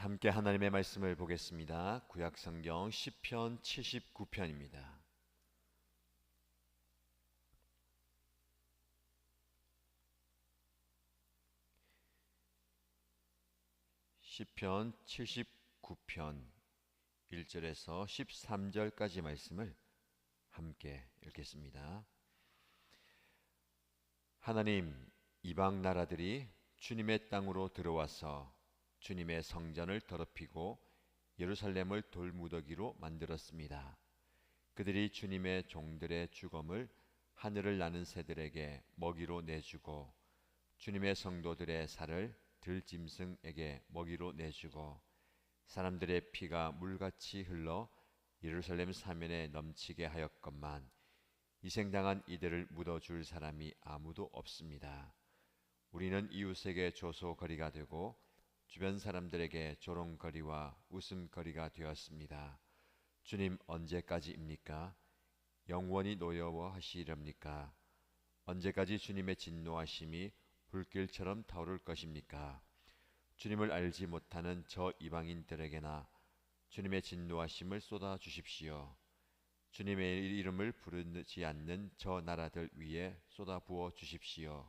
함께 하나님의 말씀을 보겠습니다. 구약성경 시편 79편입니다. 시편 79편 1절에서 13절까지 말씀을 함께 읽겠습니다. 하나님, 이방 나라들이 주님의 땅으로 들어와서 주님의 성전을 더럽히고 예루살렘을 돌무더기로 만들었습니다. 그들이 주님의 종들의 주검을 하늘을 나는 새들에게 먹이로 내주고 주님의 성도들의 살을 들짐승에게 먹이로 내주고 사람들의 피가 물같이 흘러 예루살렘 사면에 넘치게 하였건만 희생당한 이들을 묻어줄 사람이 아무도 없습니다. 우리는 이웃에게 조소거리가 되고 주변 사람들에게 조롱거리와 웃음거리가 되었습니다. 주님, 언제까지입니까? 영원히 노여워하시렵니까? 언제까지 주님의 진노하심이 불길처럼 타오를 것입니까? 주님을 알지 못하는 저 이방인들에게나 주님의 진노하심을 쏟아 주십시오. 주님의 이름을 부르지 않는 저 나라들 위에 쏟아 부어 주십시오.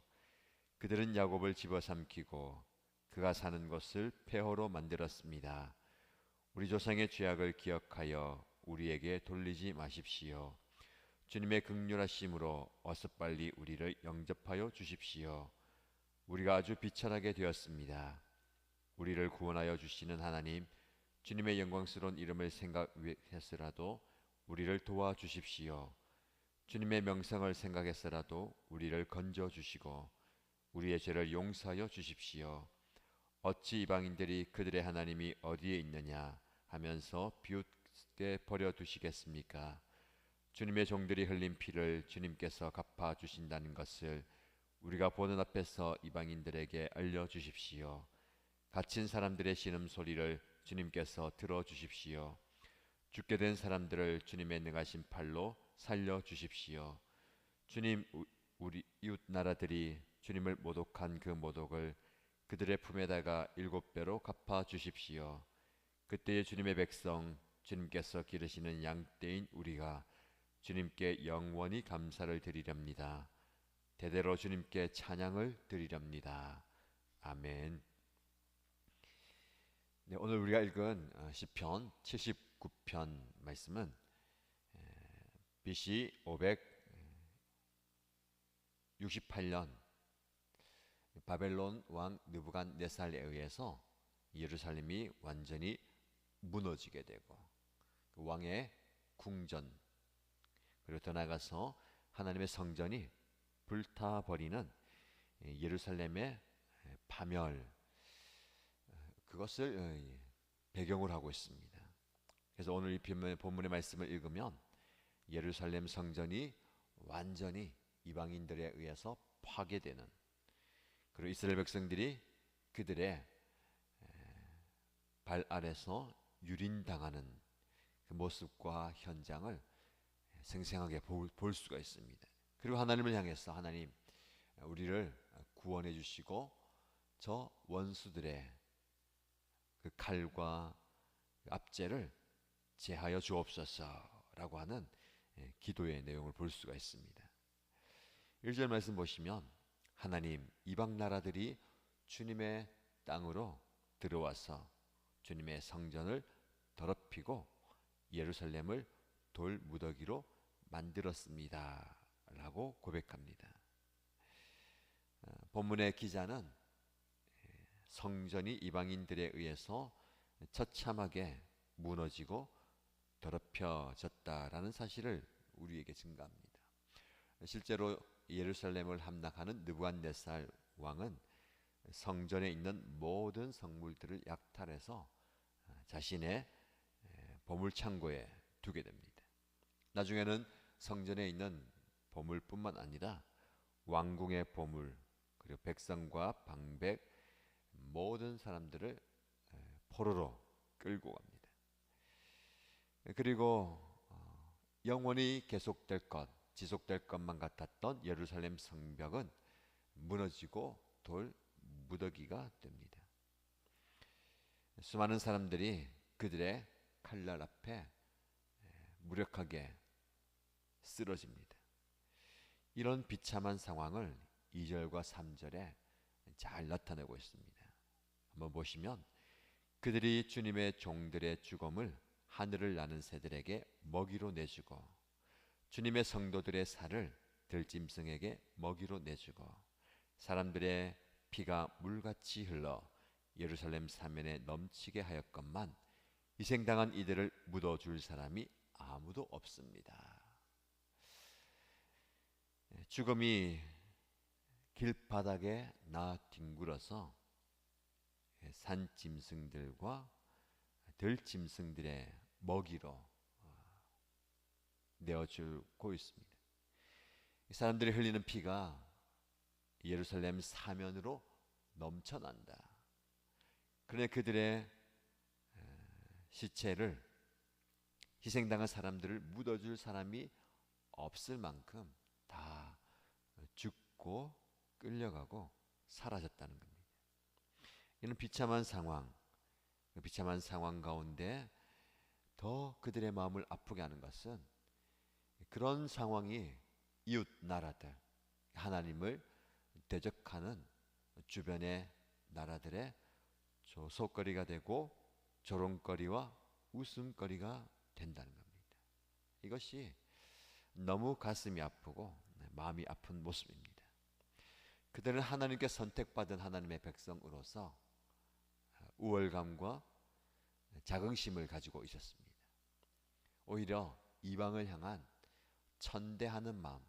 그들은 야곱을 집어삼키고 그가 사는 곳을 폐허로 만들었습니다. 우리 조상의 죄악을 기억하여 우리에게 돌리지 마십시오. 주님의 긍휼하심으로 어서 빨리 우리를 영접하여 주십시오. 우리가 아주 비천하게 되었습니다. 우리를 구원하여 주시는 하나님, 주님의 영광스러운 이름을 생각해서라도 우리를 도와주십시오. 주님의 명성을 생각해서라도 우리를 건져주시고 우리의 죄를 용서하여 주십시오. 어찌 이방인들이 그들의 하나님이 어디에 있느냐 하면서 비웃게 버려두시겠습니까? 주님의 종들이 흘린 피를 주님께서 갚아주신다는 것을 우리가 보는 앞에서 이방인들에게 알려주십시오. 갇힌 사람들의 신음소리를 주님께서 들어주십시오. 죽게 된 사람들을 주님의 능하신 팔로 살려주십시오. 주님, 우리 이웃 나라들이 주님을 모독한 그 모독을 그들의 품에다가 7배로 갚아주십시오. 그때의 주님의 백성, 주님께서 기르시는 양떼인 우리가 주님께 영원히 감사를 드리렵니다. 대대로 주님께 찬양을 드리렵니다. 아멘. 네, 오늘 우리가 읽은 시편 79편 말씀은 BC 568년 바벨론 왕 느부갓네살에 의해서 예루살렘이 완전히 무너지게 되고 그 왕의 궁전 그리고 더 나아가서 하나님의 성전이 불타버리는 예루살렘의 파멸, 그것을 배경으로 하고 있습니다. 그래서 오늘 이 본문의 말씀을 읽으면 예루살렘 성전이 완전히 이방인들에 의해서 파괴되는, 그리고 이스라엘 백성들이 그들의 발 아래서 유린당하는 그 모습과 현장을 생생하게 볼 수가 있습니다. 그리고 하나님을 향해서 하나님, 우리를 구원해 주시고 저 원수들의 그 칼과 압제를 제하여 주옵소서라고 하는 기도의 내용을 볼 수가 있습니다. 1절 말씀 보시면 하나님, 이방 나라들이 주님의 땅으로 들어와서 주님의 성전을 더럽히고 예루살렘을 돌무더기로 만들었습니다 라고 고백합니다. 본문의 기자는 성전이 이방인들에 의해서 처참하게 무너지고 더럽혀졌다라는 사실을 우리에게 증가합니다. 실제로 예루살렘을 함락하는 느부갓네살 왕은 성전에 있는 모든 성물들을 약탈해서 자신의 보물창고에 두게 됩니다. 나중에는 성전에 있는 보물뿐만 아니라 왕궁의 보물, 그리고 백성과 방백, 모든 사람들을 포로로 끌고 갑니다. 그리고 영원히 계속될 것, 지속될 것만 같았던 예루살렘 성벽은 무너지고 돌 무더기가 됩니다. 수많은 사람들이 그들의 칼날 앞에 무력하게 쓰러집니다. 이런 비참한 상황을 2절과 3절에 잘 나타내고 있습니다. 한번 보시면 그들이 주님의 종들의 죽음을 하늘을 나는 새들에게 먹이로 내주고 주님의 성도들의 살을 들짐승에게 먹이로 내주고 사람들의 피가 물같이 흘러 예루살렘 사면에 넘치게 하였건만 희생당한 이들을 묻어줄 사람이 아무도 없습니다. 죽음이 길바닥에 나 뒹굴어서 산짐승들과 들짐승들의 먹이로 내어주고 있습니다. 사람들이 흘리는 피가 예루살렘 사면으로 넘쳐난다. 그러나 그들의 시체를 희생당한 사람들을 묻어줄 사람이 없을 만큼 다 죽고 끌려가고 사라졌다는 겁니다. 이런 비참한 상황, 그 비참한 상황 가운데 더 그들의 마음을 아프게 하는 것은 그런 상황이 이웃 나라들, 하나님을 대적하는 주변의 나라들의 조소거리가 되고 조롱거리와 웃음거리가 된다는 겁니다. 이것이 너무 가슴이 아프고 마음이 아픈 모습입니다. 그들은 하나님께 선택받은 하나님의 백성으로서 우월감과 자긍심을 가지고 있었습니다. 오히려 이방을 향한 천대하는 마음,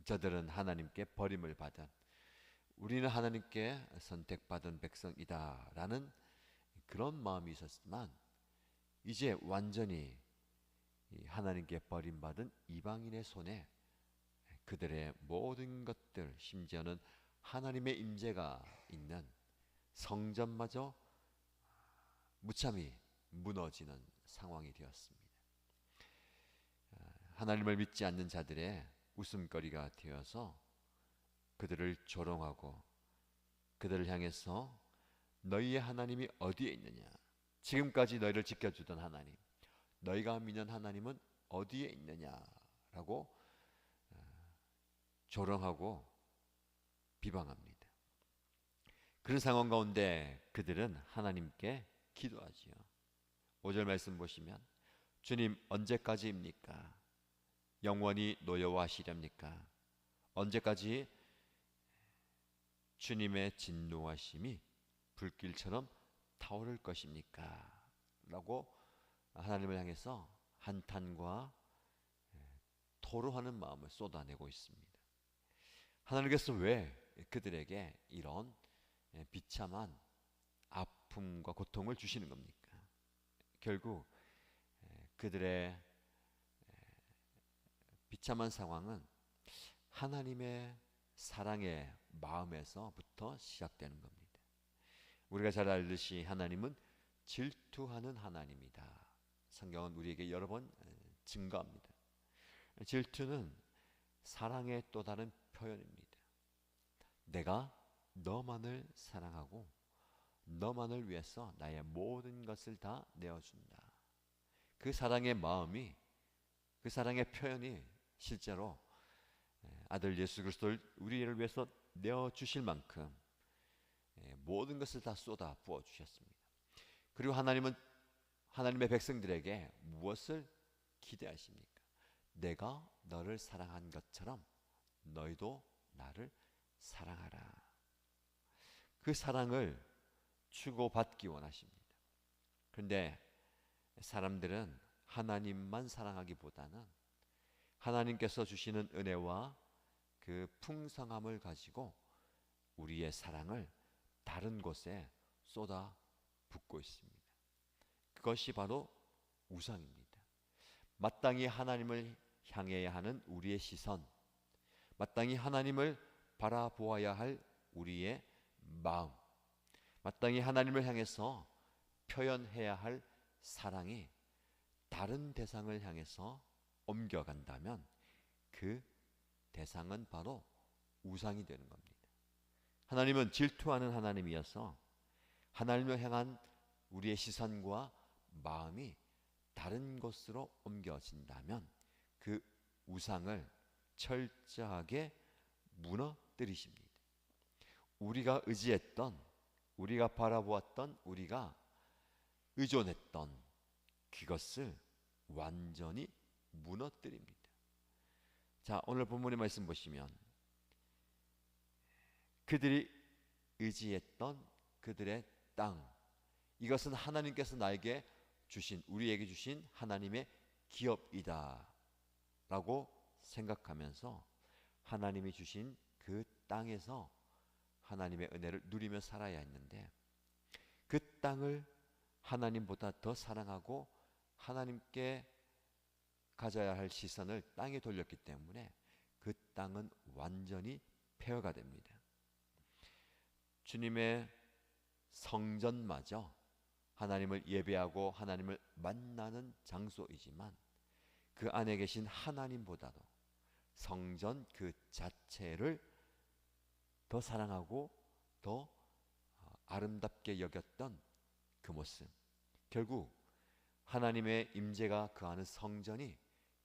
저들은 하나님께 버림을 받은, 우리는 하나님께 선택받은 백성이다라는 그런 마음이 있었지만 이제 완전히 하나님께 버림받은 이방인의 손에 그들의 모든 것들, 심지어는 하나님의 임재가 있는 성전마저 무참히 무너지는 상황이 되었습니다. 하나님을 믿지 않는 자들의 웃음거리가 되어서 그들을 조롱하고 그들을 향해서 너희의 하나님이 어디에 있느냐, 지금까지 너희를 지켜주던 하나님, 너희가 믿는 하나님은 어디에 있느냐라고 조롱하고 비방합니다. 그런 상황 가운데 그들은 하나님께 기도하지요. 5절 말씀 보시면 주님 언제까지입니까? 영원히 노여워하시렵니까? 언제까지 주님의 진노하심이 불길처럼 타오를 것입니까? 라고 하나님을 향해서 한탄과 토로하는 마음을 쏟아내고 있습니다. 하나님께서 왜 그들에게 이런 비참한 아픔과 고통을 주시는 겁니까? 결국 그들의 비참한 상황은 하나님의 사랑의 마음에서부터 시작되는 겁니다. 우리가 잘 알듯이 하나님은 질투하는 하나님이다. 성경은 우리에게 여러 번 증거합니다. 질투는 사랑의 또 다른 표현입니다. 내가 너만을 사랑하고 너만을 위해서 나의 모든 것을 다 내어준다. 그 사랑의 마음이, 그 사랑의 표현이 실제로 아들 예수 그리스도를 우리를 위해서 내어주실 만큼 모든 것을 다 쏟아 부어 주셨습니다. 그리고 하나님은 하나님의 백성들에게 무엇을 기대하십니까? 내가 너를 사랑한 것처럼 너희도 나를 사랑하라. 그 사랑을 주고받기 원하십니다. 그런데 사람들은 하나님만 사랑하기보다는 하나님께서 주시는 은혜와 그 풍성함을 가지고 우리의 사랑을 다른 곳에 쏟아 붓고 있습니다. 그것이 바로 우상입니다. 마땅히 하나님을 향해야 하는 우리의 시선, 마땅히 하나님을 바라보아야 할 우리의 마음, 마땅히 하나님을 향해서 표현해야 할 사랑이 다른 대상을 향해서 옮겨간다면 그 대상은 바로 우상이 되는 겁니다. 하나님은 질투하는 하나님이어서 하나님을 향한 우리의 시선과 마음이 다른 곳으로 옮겨진다면 그 우상을 철저하게 무너뜨리십니다. 우리가 의지했던, 우리가 바라보았던, 우리가 의존했던 그것을 완전히 무너뜨립니다. 자, 오늘 본문의 말씀 보시면 그들이 의지했던 그들의 땅, 이것은 하나님께서 나에게 주신, 우리에게 주신 하나님의 기업이다 라고 생각하면서 하나님이 주신 그 땅에서 하나님의 은혜를 누리며 살아야 했는데, 그 땅을 하나님보다 더 사랑하고 하나님께 가져야 할 시선을 땅에 돌렸기 때문에 그 땅은 완전히 폐허가 됩니다. 주님의 성전마저 하나님을 예배하고 하나님을 만나는 장소이지만 그 안에 계신 하나님보다도 성전 그 자체를 더 사랑하고 더 아름답게 여겼던 그 모습, 결국 하나님의 임재가 거하는 성전이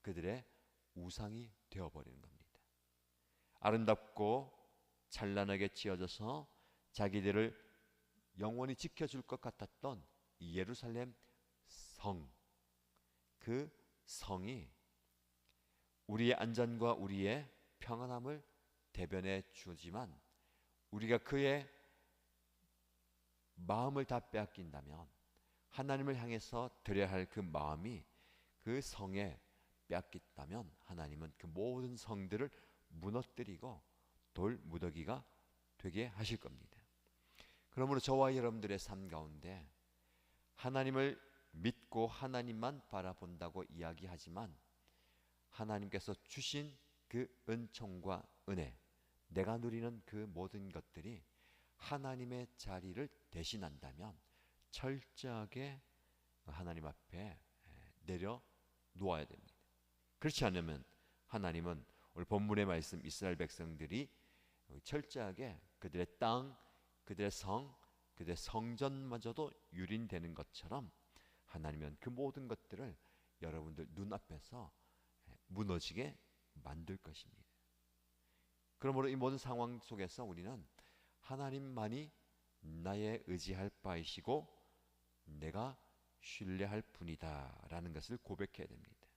그들의 우상이 되어버리는 겁니다. 아름답고 찬란하게 지어져서 자기들을 영원히 지켜줄 것 같았던 이 예루살렘 성, 그 성이 우리의 안전과 우리의 평안함을 대변해 주지만 우리가 그의 마음을 다 빼앗긴다면, 하나님을 향해서 드려야 할 그 마음이 그 성에 빼앗겼다면 하나님은 그 모든 성들을 무너뜨리고 돌 무더기가 되게 하실 겁니다. 그러므로 저와 여러분들의 삶 가운데 하나님을 믿고 하나님만 바라본다고 이야기하지만 하나님께서 주신 그 은총과 은혜, 내가 누리는 그 모든 것들이 하나님의 자리를 대신한다면 철저하게 하나님 앞에 내려 놓아야 됩니다. 그렇지 않으면 하나님은 오늘 본문의 말씀 이스라엘 백성들이 철저하게 그들의 땅, 그들의 성, 그들의 성전마저도 유린되는 것처럼 하나님은 그 모든 것들을 여러분들 눈앞에서 무너지게 만들 것입니다. 그러므로 이 모든 상황 속에서 우리는 하나님만이 나의 의지할 바이시고 내가 신뢰할 분이다 라는 것을 고백해야 됩니다.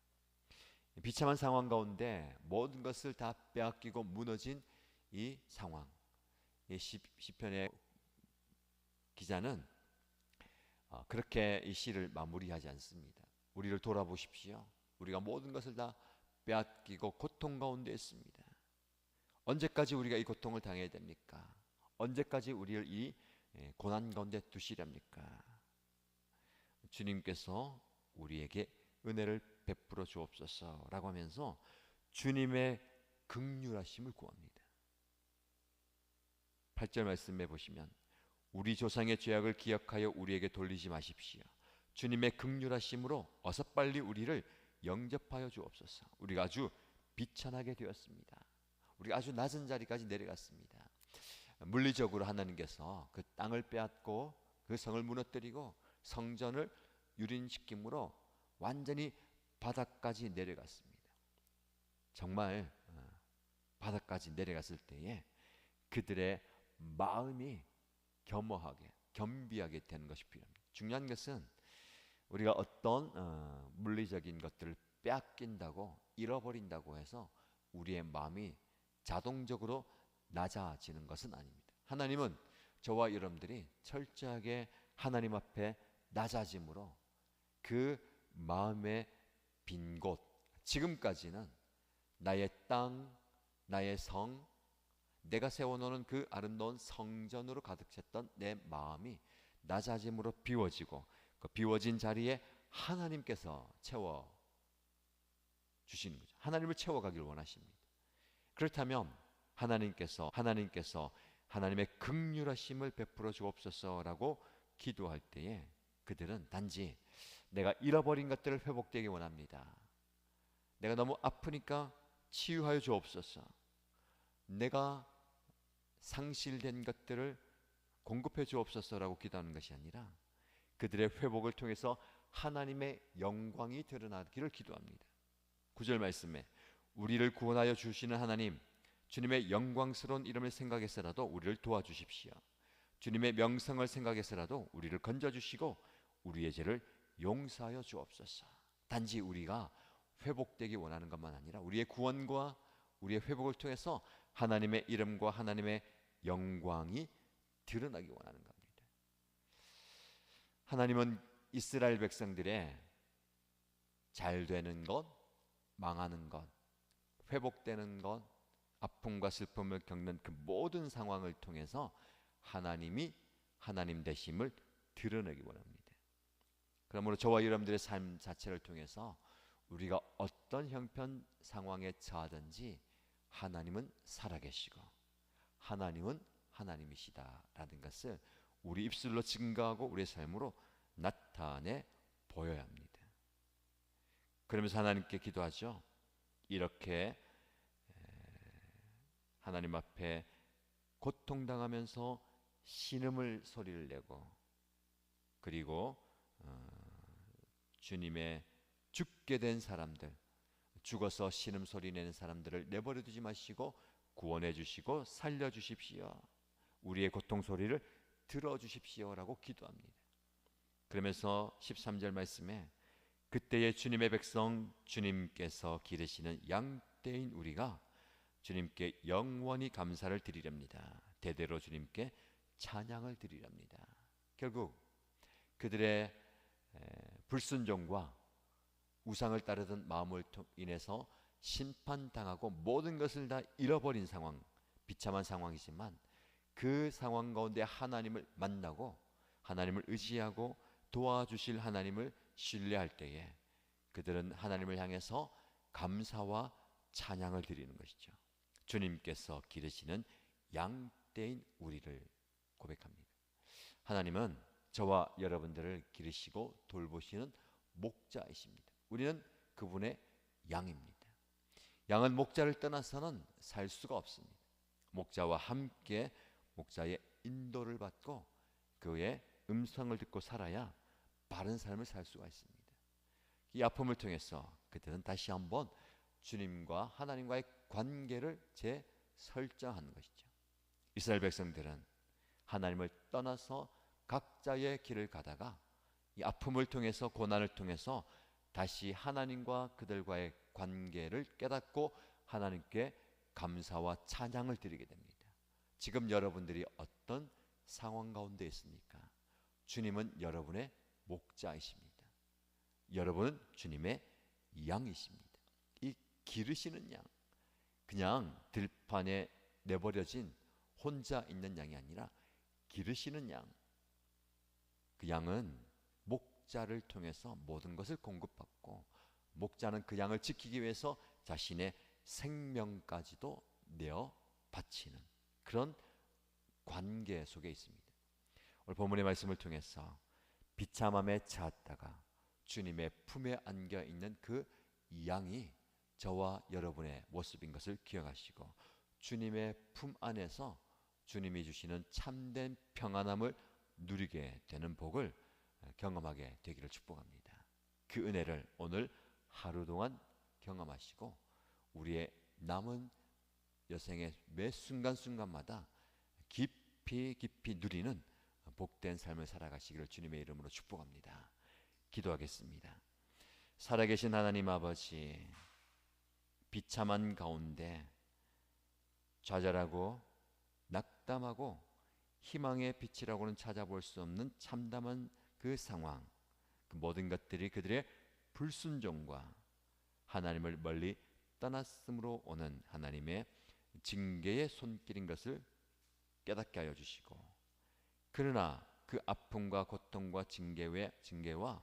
비참한 상황 가운데 모든 것을 다 빼앗기고 무너진 이 상황, 이 시편의 기자는 그렇게 이 시를 마무리하지 않습니다. 우리를 돌아보십시오. 우리가 모든 것을 다 빼앗기고 고통 가운데 있습니다. 언제까지 우리가 이 고통을 당해야 됩니까? 언제까지 우리를 이 고난 가운데 두시렵니까? 주님께서 우리에게 은혜를 베풀어 주옵소서라고 하면서 주님의 긍휼하심을 구합니다. 8절 말씀해 보시면 우리 조상의 죄악을 기억하여 우리에게 돌리지 마십시오. 주님의 긍휼하심으로 어서 빨리 우리를 영접하여 주옵소서. 우리가 아주 비천하게 되었습니다. 우리가 아주 낮은 자리까지 내려갔습니다. 물리적으로 하나님께서 그 땅을 빼앗고 그 성을 무너뜨리고 성전을 유린시킴으로 완전히 바닥까지 내려갔습니다. 정말 바닥까지 내려갔을 때에 그들의 마음이 겸허하게, 겸비하게 되는 것이 필요합니다. 중요한 것은 우리가 어떤 물리적인 것들을 빼앗긴다고, 잃어버린다고 해서 우리의 마음이 자동적으로 낮아지는 것은 아닙니다. 하나님은 저와 여러분들이 철저하게 하나님 앞에 낮아짐으로 그 마음의 빈 곳, 지금까지는 나의 땅, 나의 성, 내가 세워놓은 그 아름다운 성전으로 가득 찼던 내 마음이 낮아짐으로 비워지고 그 비워진 자리에 하나님께서 채워 주시는 거죠. 하나님을 채워가길 원하십니다. 그렇다면 하나님께서 하나님의 긍휼하심을 베풀어 주옵소서라고 기도할 때에 그들은 단지 내가 잃어버린 것들을 회복되기 원합니다. 내가 너무 아프니까 치유하여 주옵소서. 내가 상실된 것들을 공급해 주옵소서라고 기도하는 것이 아니라 그들의 회복을 통해서 하나님의 영광이 드러나기를 기도합니다. 9절 말씀에 우리를 구원하여 주시는 하나님, 주님의 영광스러운 이름을 생각해서라도 우리를 도와주십시오. 주님의 명성을 생각해서라도 우리를 건져주시고 우리의 죄를 용서하여 주옵소서. 단지 우리가 회복되기 원하는 것만 아니라 우리의 구원과 우리의 회복을 통해서 하나님의 이름과 하나님의 영광이 드러나기 원하는 겁니다. 하나님은 이스라엘 백성들의 잘 되는 것, 망하는 것, 회복되는 것, 아픔과 슬픔을 겪는 그 모든 상황을 통해서 하나님이 하나님 되심을 드러내기 원합니다. 그러므로 저와 여러분들의 삶 자체를 통해서 우리가 어떤 형편 상황에 처하든지 하나님은 살아계시고 하나님은 하나님이시다라는 것을 우리 입술로 증거하고 우리의 삶으로 나타내 보여야 합니다. 그러면서 하나님께 기도하죠. 이렇게 하나님 앞에 고통당하면서 신음을 소리를 내고 그리고 주님의 죽게 된 사람들, 죽어서 신음소리 내는 사람들을 내버려 두지 마시고 구원해 주시고 살려 주십시오. 우리의 고통 소리를 들어 주십시오라고 기도합니다. 그러면서 13절 말씀에 그때의 주님의 백성 주님께서 기르시는 양떼인 우리가 주님께 영원히 감사를 드리렵니다. 대대로 주님께 찬양을 드리렵니다. 결국 그들의 불순종과 우상을 따르던 마음을 인해서 심판당하고 모든 것을 다 잃어버린 상황, 비참한 상황이지만 그 상황 가운데 하나님을 만나고 하나님을 의지하고 도와주실 하나님을 신뢰할 때에 그들은 하나님을 향해서 감사와 찬양을 드리는 것이죠. 주님께서 기르시는 양떼인 우리를 고백합니다. 하나님은 저와 여러분들을 기르시고 돌보시는 목자이십니다. 우리는 그분의 양입니다. 양은 목자를 떠나서는 살 수가 없습니다. 목자와 함께 목자의 인도를 받고 그의 음성을 듣고 살아야 바른 삶을 살 수가 있습니다. 이 아픔을 통해서 그들은 다시 한번 주님과 하나님과의 관계를 재설정하는 것이죠. 이스라엘 백성들은 하나님을 떠나서 각자의 길을 가다가 이 아픔을 통해서 고난을 통해서 다시 하나님과 그들과의 관계를 깨닫고 하나님께 감사와 찬양을 드리게 됩니다. 지금 여러분들이 어떤 상황 가운데 있습니까? 주님은 여러분의 목자이십니다. 여러분은 주님의 양이십니다. 이 기르시는 양, 그냥 들판에 내버려진 혼자 있는 양이 아니라 기르시는 양. 그 양은 목자를 통해서 모든 것을 공급받고 목자는 그 양을 지키기 위해서 자신의 생명까지도 내어 바치는 그런 관계 속에 있습니다. 오늘 본문의 말씀을 통해서 비참함에 처했다가 주님의 품에 안겨 있는 그 양이 저와 여러분의 모습인 것을 기억하시고 주님의 품 안에서 주님이 주시는 참된 평안함을 누리게 되는 복을 경험하게 되기를 축복합니다. 그 은혜를 오늘 하루 동안 경험하시고 우리의 남은 여생의 매 순간순간마다 깊이 누리는 복된 삶을 살아가시기를 주님의 이름으로 축복합니다. 기도하겠습니다. 살아계신 하나님 아버지, 비참한 가운데 좌절하고 낙담하고 희망의 빛이라고는 찾아볼 수 없는 참담한 그 상황, 그 모든 것들이 그들의 불순종과 하나님을 멀리 떠났음으로 오는 하나님의 징계의 손길인 것을 깨닫게 하여 주시고, 그러나 그 아픔과 고통과 징계와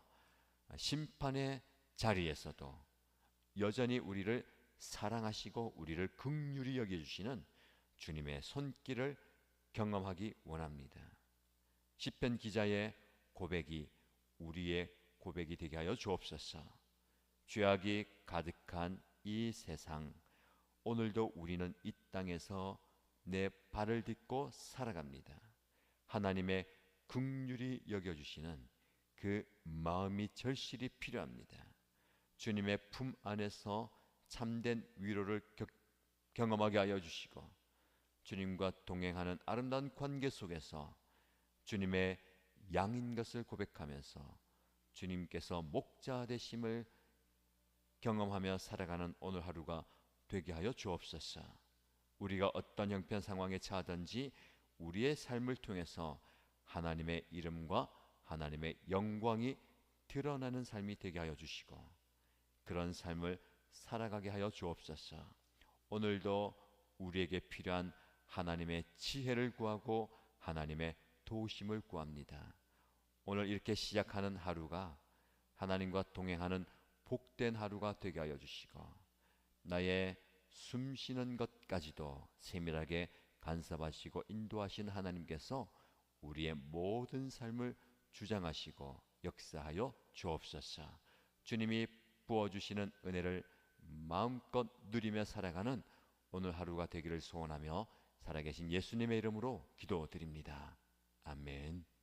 심판의 자리에서도 여전히 우리를 사랑하시고 우리를 긍휼히 여겨주시는 주님의 손길을 경험하기 원합니다. 시편 기자의 고백이 우리의 고백이 되게 하여 주옵소서. 죄악이 가득한 이 세상, 오늘도 우리는 이 땅에서 내 발을 딛고 살아갑니다. 하나님의 긍휼히 여겨주시는 그 마음이 절실히 필요합니다. 주님의 품 안에서 참된 위로를 경험하게 하여 주시고, 주님과 동행하는 아름다운 관계 속에서 주님의 양인 것을 고백하면서 주님께서 목자 되심을 경험하며 살아가는 오늘 하루가 되게 하여 주옵소서. 우리가 어떤 형편 상황에 처하든지 우리의 삶을 통해서 하나님의 이름과 하나님의 영광이 드러나는 삶이 되게 하여 주시고, 그런 삶을 살아가게 하여 주옵소서. 오늘도 우리에게 필요한 하나님의 지혜를 구하고 하나님의 도우심을 구합니다. 오늘 이렇게 시작하는 하루가 하나님과 동행하는 복된 하루가 되게 하여 주시고, 나의 숨 쉬는 것까지도 세밀하게 간섭하시고 인도하신 하나님께서 우리의 모든 삶을 주장하시고 역사하여 주옵소서. 주님이 부어주시는 은혜를 마음껏 누리며 살아가는 오늘 하루가 되기를 소원하며 살아계신 예수님의 이름으로 기도드립니다. 아멘.